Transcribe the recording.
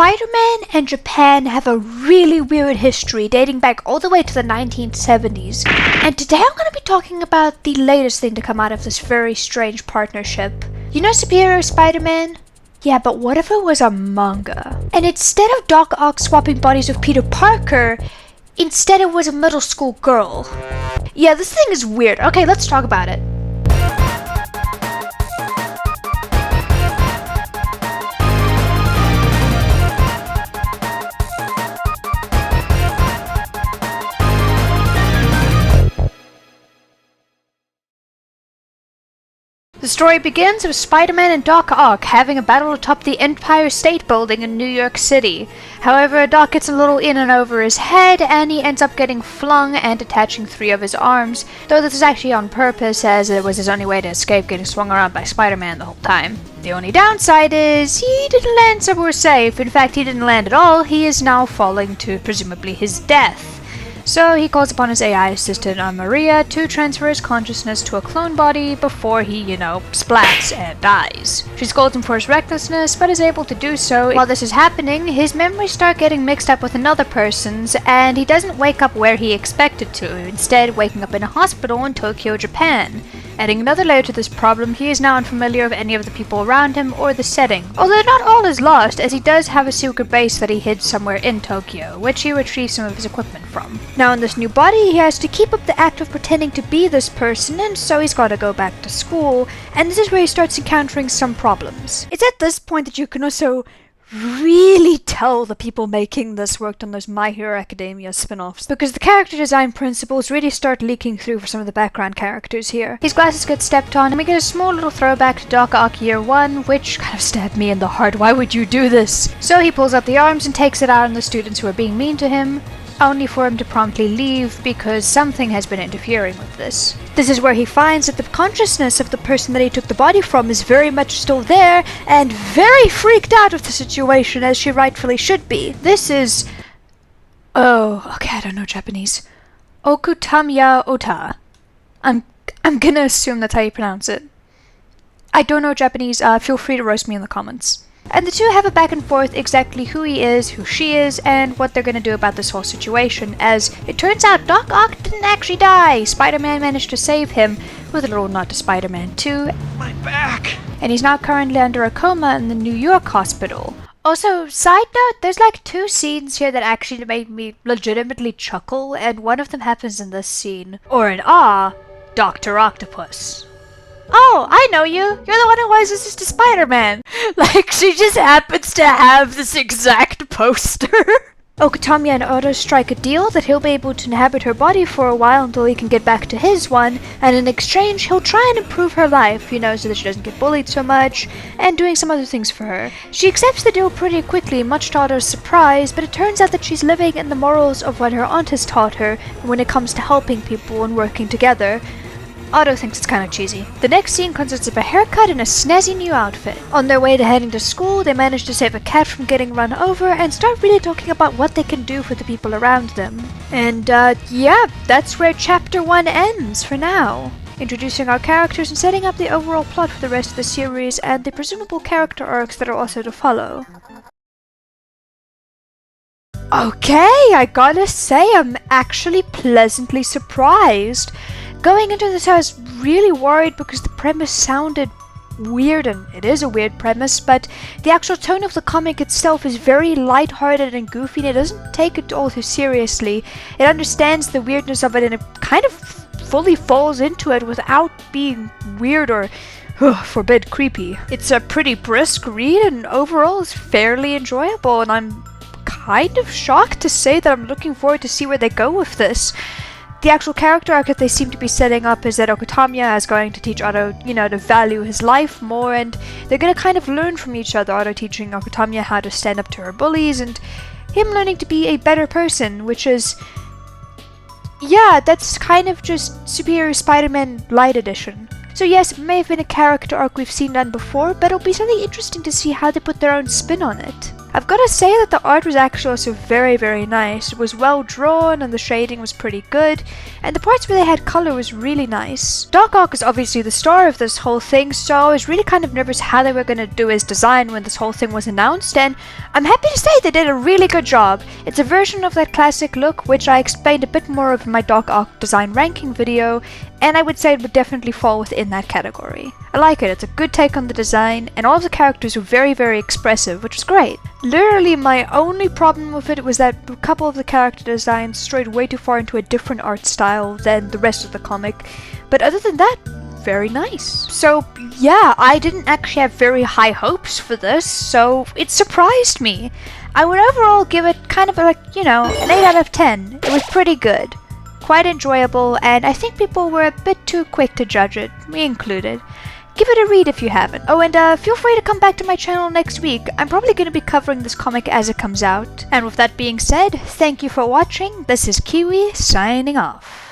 Spider-Man and Japan have a really weird history dating back all the way to the 1970s. And today I'm going to be talking about the latest thing to come out of this very strange partnership. You know Superior Spider-Man? Yeah, but what if it was a manga? And instead of Doc Ock swapping bodies with Peter Parker, instead it was a middle school girl. Yeah, this thing is weird. Okay, let's talk about it. The story begins with Spider-Man and Doc Ock having a battle atop the Empire State Building in New York City. However, Doc gets a little in and over his head, and he ends up getting flung and detaching 3 of his arms, though this is actually on purpose, as it was his only way to escape getting swung around by Spider-Man the whole time. The only downside is, he didn't land somewhere safe. In fact, he didn't land at all. He is now falling to, presumably, his death. So he calls upon his AI assistant Maria to transfer his consciousness to a clone body before he, splats and dies. She scolds him for his recklessness, but is able to do so. While this is happening, his memories start getting mixed up with another person's, and he doesn't wake up where he expected to, instead waking up in a hospital in Tokyo, Japan. Adding another layer to this problem, he is now unfamiliar with any of the people around him or the setting. Although not all is lost, as he does have a secret base that he hid somewhere in Tokyo, which he retrieves some of his equipment from. Now in this new body, he has to keep up the act of pretending to be this person, and so he's got to go back to school, and this is where he starts encountering some problems. It's at this point that you can also really tell the people making this worked on those My Hero Academia spin-offs, because the character design principles really start leaking through for some of the background characters here. His glasses get stepped on, and we get a small little throwback to Doc Ock Year 1, which kind of stabbed me in the heart. Why would you do this? So he pulls out the arms and takes it out on the students who are being mean to him, only for him to promptly leave because something has been interfering with this. This is where he finds that the consciousness of the person that he took the body from is very much still there, and very freaked out of the situation, as she rightfully should be. This is... oh, okay, I don't know Japanese. Okutamya Ota. I'm gonna assume that's how you pronounce it. I don't know Japanese, feel free to roast me in the comments. And the two have a back and forth exactly who he is, who she is, and what they're gonna do about this whole situation, as it turns out Doc Ock didn't actually die. Spider-Man managed to save him, with a little nod to Spider-Man 2. My back! And he's now currently under a coma in the New York hospital. Also, side note, there's like 2 scenes here that actually made me legitimately chuckle, and one of them happens in this scene. Or in Dr. Octopus. Oh, I know you! You're the one who always listens to Spider-Man! Like, she just happens to have this exact poster! Okutamiya and Otto strike a deal that he'll be able to inhabit her body for a while until he can get back to his one, and in exchange he'll try and improve her life, so that she doesn't get bullied so much, and doing some other things for her. She accepts the deal pretty quickly, much to Otto's surprise, but it turns out that she's living in the morals of what her aunt has taught her when it comes to helping people and working together. Otto thinks it's kind of cheesy. The next scene consists of a haircut and a snazzy new outfit. On their way to heading to school, they manage to save a cat from getting run over and start really talking about what they can do for the people around them. And yeah, that's where chapter 1 ends for now. Introducing our characters and setting up the overall plot for the rest of the series and the presumable character arcs that are also to follow. Okay, I gotta say I'm actually pleasantly surprised. Going into this I was really worried because the premise sounded weird, and it is a weird premise, but the actual tone of the comic itself is very lighthearted and goofy, and it doesn't take it all too seriously. It understands the weirdness of it, and it kind of fully falls into it without being weird or forbid creepy. It's a pretty brisk read, and overall is fairly enjoyable, and I'm kind of shocked to say that I'm looking forward to see where they go with this. The actual character arc that they seem to be setting up is that Okutamiya is going to teach Otto, to value his life more, and they're going to kind of learn from each other. Otto teaching Okutamiya how to stand up to her bullies, and him learning to be a better person, which is... yeah, that's kind of just Superior Spider-Man Light Edition. So yes, it may have been a character arc we've seen done before, but it'll be something interesting to see how they put their own spin on it. I've got to say that the art was actually also very, very nice. It was well drawn and the shading was pretty good, and the parts where they had color was really nice. Doc Ock is obviously the star of this whole thing, so I was really kind of nervous how they were going to do his design when this whole thing was announced, and I'm happy to say they did a really good job. It's a version of that classic look, which I explained a bit more of in my Doc Ock design ranking video, and I would say it would definitely fall within that category. I like it, it's a good take on the design, and all of the characters were very, very expressive, which was great. Literally, my only problem with it was that a couple of the character designs strayed way too far into a different art style than the rest of the comic, but other than that, very nice. So yeah, I didn't actually have very high hopes for this, so it surprised me. I would overall give it kind of like, you know, an 8 out of 10. It was pretty good. Quite enjoyable, and I think people were a bit too quick to judge it, me included. Give it a read if you haven't. Oh, and feel free to come back to my channel next week. I'm probably going to be covering this comic as it comes out. And with that being said, thank you for watching. This is Kiwi signing off.